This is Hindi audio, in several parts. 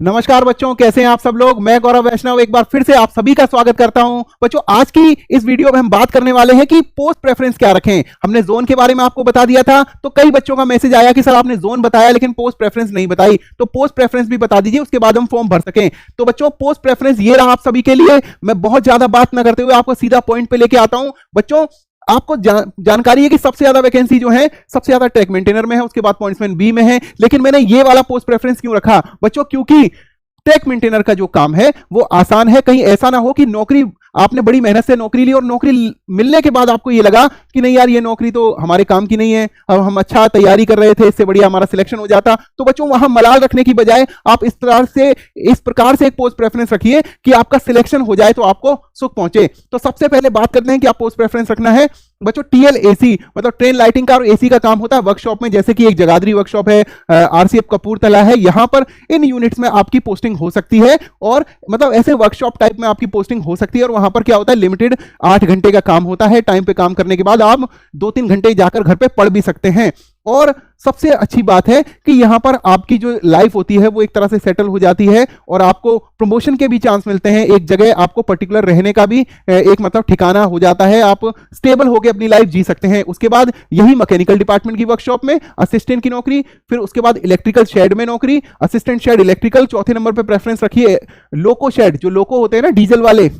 नमस्कार बच्चों, कैसे हैं आप सब लोग। मैं गौरव वैष्णव एक बार फिर से आप सभी का स्वागत करता हूं। बच्चों, आज की इस वीडियो में हम बात करने वाले हैं कि पोस्ट प्रेफरेंस क्या रखें। हमने जोन के बारे में आपको बता दिया था, तो कई बच्चों का मैसेज आया कि सर आपने जोन बताया लेकिन पोस्ट प्रेफरेंस नहीं बताई, तो पोस्ट प्रेफरेंस भी बता दीजिए, उसके बाद हम फॉर्म भर सकें। तो बच्चों, पोस्ट प्रेफरेंस ये रहा आप सभी के लिए। मैं बहुत ज्यादा बात ना करते हुए आपको सीधा पॉइंट पे लेके आता हूं। बच्चों, आपको जानकारी है कि सबसे ज्यादा वैकेंसी जो है सबसे ज्यादा ट्रैक मेंटेनर में है, उसके बाद पॉइंट्समैन बी में है। लेकिन मैंने ये वाला पोस्ट प्रेफरेंस क्यों रखा बच्चों? क्योंकि ट्रैक मेंटेनर का जो काम है वो आसान है। कहीं ऐसा ना हो कि नौकरी आपने बड़ी मेहनत से नौकरी ली और नौकरी मिलने के बाद आपको ये लगा कि नहीं यार, ये नौकरी तो हमारे काम की नहीं है, अब हम अच्छा तैयारी कर रहे थे, इससे बढ़िया हमारा सिलेक्शन हो जाता। तो बच्चों, वहां मलाल रखने की बजाय आप इस प्रकार से एक पोस्ट प्रेफरेंस रखिए कि आपका सिलेक्शन हो जाए तो आपको सुख पहुंचे। तो सबसे पहले बात करते हैं कि आप पोस्ट प्रेफरेंस रखना है। बच्चों, टीएलएसी मतलब ट्रेन लाइटिंग का और एसी का काम होता है वर्कशॉप में, जैसे कि एक जगाधरी वर्कशॉप है, आरसीएफ कपूरथला है। यहां पर इन यूनिट्स में आपकी पोस्टिंग हो सकती है, और मतलब ऐसे वर्कशॉप टाइप में आपकी पोस्टिंग हो सकती है। और वहां पर क्या होता है, लिमिटेड 8 घंटे का काम होता है। टाइम पे काम करने के बाद आप 2-3 घंटे जाकर घर पे पढ़ भी सकते हैं। और सबसे अच्छी बात है कि यहां पर आपकी जो लाइफ होती है वो एक तरह से सेटल हो जाती है, और आपको प्रमोशन के भी चांस मिलते हैं। एक जगह आपको पर्टिकुलर रहने का भी एक मतलब ठिकाना हो जाता है, आप स्टेबल होकर अपनी लाइफ जी सकते हैं। उसके बाद यही मैकेनिकल डिपार्टमेंट की वर्कशॉप में असिस्टेंट की नौकरी, फिर उसके बाद इलेक्ट्रिकल शेड में नौकरी, असिस्टेंट शेड इलेक्ट्रिकल। चौथे नंबर पर प्रेफरेंस रखिए लोको शेड, जो लोको होते हैं ना डीजल वाले,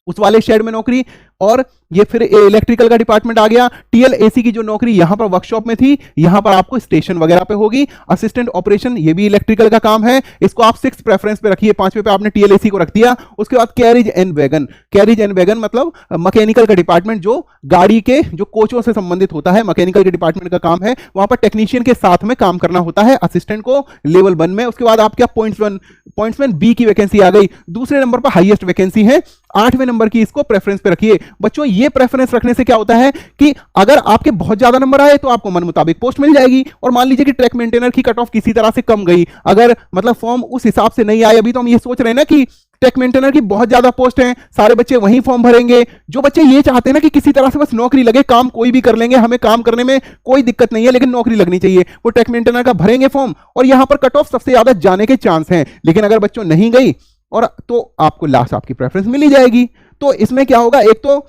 उस वाले शेड में नौकरी। और ये फिर इलेक्ट्रिकल का डिपार्टमेंट आ गया। टीएलएसी की जो नौकरी यहां पर वर्कशॉप में थी, यहां पर आपको स्टेशन वगैरह पे होगी। असिस्टेंट ऑपरेशन, ये भी इलेक्ट्रिकल का काम है, इसको आप 6th प्रेफरेंस पे रखिए। 5वें पे आपने टीएलएसी को रख दिया। उसके बाद carriage and wagon. Carriage and wagon मतलब मैकेनिकल का डिपार्टमेंट, जो गाड़ी के जो कोचों से संबंधित होता है, मैकेनिकल के डिपार्टमेंट का काम है। वहां पर टेक्नीशियन के साथ में काम करना होता है असिस्टेंट को, लेवल 1 में। उसके बाद आपके पॉइंट्समैन बी की वैकेंसी आ गई। दूसरे नंबर पर हाईएस्ट वैकेंसी है, 8वें नंबर की, इसको प्रेफरेंस पे रखिए। बच्चों, ये प्रेफरेंस रखने से क्या होता है कि अगर आपके बहुत ज्यादा नंबर आए तो आपको मन मुताबिक पोस्ट मिल जाएगी। और मान लीजिए कि ट्रैक मेंटेनर की कट ऑफ किसी तरह से कम गई, अगर मतलब फॉर्म उस हिसाब से नहीं आए, अभी तो हम ये सोच रहे हैं ना कि ट्रैक मेंटेनर की बहुत ज्यादा पोस्ट है, सारे बच्चे वहीं फॉर्म भरेंगे। जो बच्चे ये चाहते हैं ना कि किसी तरह से बस नौकरी लगे, काम कोई भी कर लेंगे, हमें काम करने में कोई दिक्कत नहीं है लेकिन नौकरी लगनी चाहिए, वो ट्रैक मेंटेनर का भरेंगे फॉर्म। और यहां पर कट ऑफ सबसे ज्यादा जाने के चांस हैं। लेकिन अगर बच्चों नहीं गई और तो आपको लास्ट आपकी प्रेफरेंस मिल ही जाएगी। तो इसमें क्या होगा, एक तो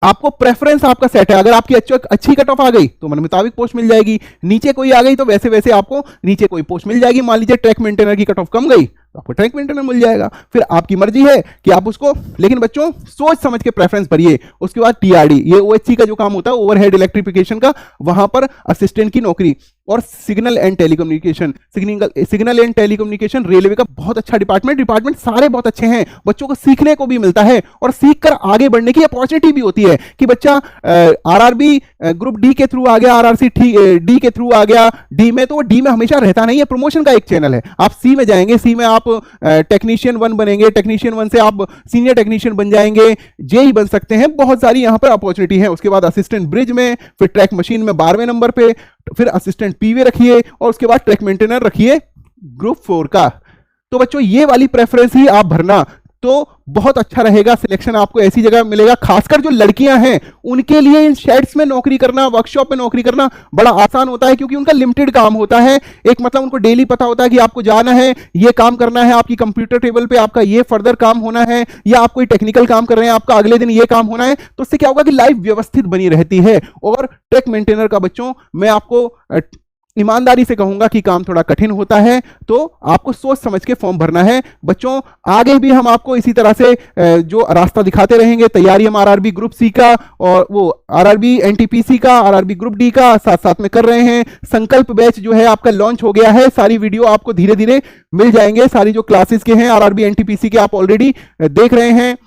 आपको प्रेफरेंस आपका सेट है। अगर आपकी अच्छी कट ऑफ आ गई तो मन मुताबिक पोस्ट मिल जाएगी, नीचे कोई आ गई तो वैसे वैसे आपको नीचे कोई पोस्ट मिल जाएगी। मान लीजिए ट्रैक मेंटेनर की कट ऑफ कम गई तो आपको ट्रैक मेंटेनर मिल जाएगा, फिर आपकी मर्जी है कि आप उसको। लेकिन बच्चों, सोच समझ के प्रेफरेंस भरिए। उसके बाद टीआरडी, ये ओएचसी का जो काम होता है, ओवरहेड इलेक्ट्रिफिकेशन का, वहां पर असिस्टेंट की नौकरी। और signal and telecommunication, signal and telecommunication railway का बहुत अच्छा डिपार्टमेंट सारे बहुत अच्छे हैं। बच्चों को सीखने को भी मिलता है और सीखकर आगे बढ़ने की अपॉर्चुनिटी भी होती है कि बच्चा आरआरबी ग्रुप डी के थ्रू आ गया, आरआरसी डी के थ्रू आ गया डी में, तो डी में हमेशा रहता नहीं है, प्रमोशन का एक चैनल है। आप सी में जाएंगे, सी में आप टेक्नीशियन 1 बनेंगे, टेक्नीशियन 1 से आप सीनियर टेक्नीशियन बन जाएंगे, जेई बन सकते हैं। बहुत सारी यहां पर अपॉर्चुनिटी है। उसके बाद असिस्टेंट ब्रिज में, फिर ट्रैक मशीन में 12वें नंबर पे, फिर असिस्टेंट पीवे रखिए, और उसके बाद ट्रैक मेंटेनर रखिए ग्रुप 4 का। तो बच्चों, ये वाली प्रेफरेंस ही आप भरना तो बहुत अच्छा रहेगा। सिलेक्शन आपको ऐसी जगह मिलेगा, खासकर जो लड़कियां हैं उनके लिए इन शेड्स में नौकरी करना, वर्कशॉप में नौकरी करना बड़ा आसान होता है, क्योंकि उनका लिमिटेड काम होता है। एक मतलब उनको डेली पता होता है कि आपको जाना है, ये काम करना है, आपकी कंप्यूटर टेबल पे आपका ये फर्दर काम होना है, या आप कोई टेक्निकल काम कर रहे हैं, आपका अगले दिन ये काम होना है। तो उससे क्या होगा कि लाइफ व्यवस्थित बनी रहती है। और ट्रैक मेंटेनर का बच्चों, मैं आपको ईमानदारी से कहूंगा कि काम थोड़ा कठिन होता है, तो आपको सोच समझ के फॉर्म भरना है। बच्चों, आगे भी हम आपको इसी तरह से जो रास्ता दिखाते रहेंगे। तैयारी हम आरआरबी ग्रुप सी का और वो आरआरबी एनटीपीसी का, आरआरबी ग्रुप डी का साथ साथ में कर रहे हैं। संकल्प बैच जो है आपका लॉन्च हो गया है, सारी वीडियो आपको धीरे धीरे मिल जाएंगे। सारी जो क्लासेस के हैं आरआरबी एनटीपीसी के आप ऑलरेडी देख रहे हैं।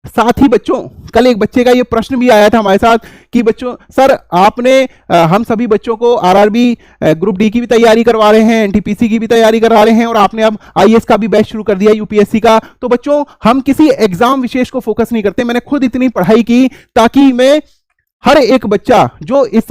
साथ ही बच्चों, कल एक बच्चे का ये प्रश्न भी आया था हमारे साथ कि बच्चों, सर आपने हम सभी बच्चों को आरआरबी ग्रुप डी की भी तैयारी करवा रहे हैं, एनटीपीसी की भी तैयारी करवा रहे हैं, और आपने अब आईएएस का भी बैच शुरू कर दिया, यूपीएससी का। तो बच्चों, हम किसी एग्जाम विशेष को फोकस नहीं करते। मैंने खुद इतनी पढ़ाई की ताकि मैं हर एक बच्चा जो इस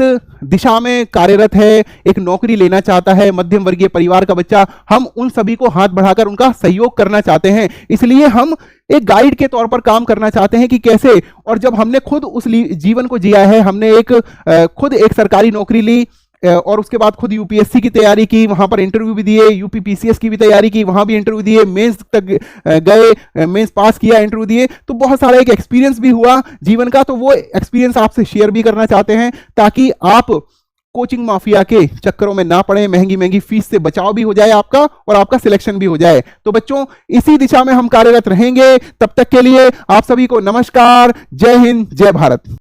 दिशा में कार्यरत है, एक नौकरी लेना चाहता है, मध्यम वर्गीय परिवार का बच्चा, हम उन सभी को हाथ बढ़ाकर उनका सहयोग करना चाहते हैं। इसलिए हम एक गाइड के तौर पर काम करना चाहते हैं कि कैसे। और जब हमने खुद उस जीवन को जिया है, हमने खुद एक सरकारी नौकरी ली, और उसके बाद खुद यूपीएससी की तैयारी की, वहां पर इंटरव्यू भी दिए, यूपी पीसीएस की भी तैयारी की, वहां भी इंटरव्यू दिए, मेंस तक गए, मेंस पास किया, इंटरव्यू दिए, तो बहुत सारा एक एक्सपीरियंस भी हुआ जीवन का। तो वो एक्सपीरियंस आपसे शेयर भी करना चाहते हैं ताकि आप कोचिंग माफिया के चक्करों में ना पड़े, महंगी महंगी फीस से बचाव भी हो जाए आपका और आपका सिलेक्शन भी हो जाए। तो बच्चों, इसी दिशा में हम कार्यरत रहेंगे। तब तक के लिए आप सभी को नमस्कार, जय हिंद, जय भारत।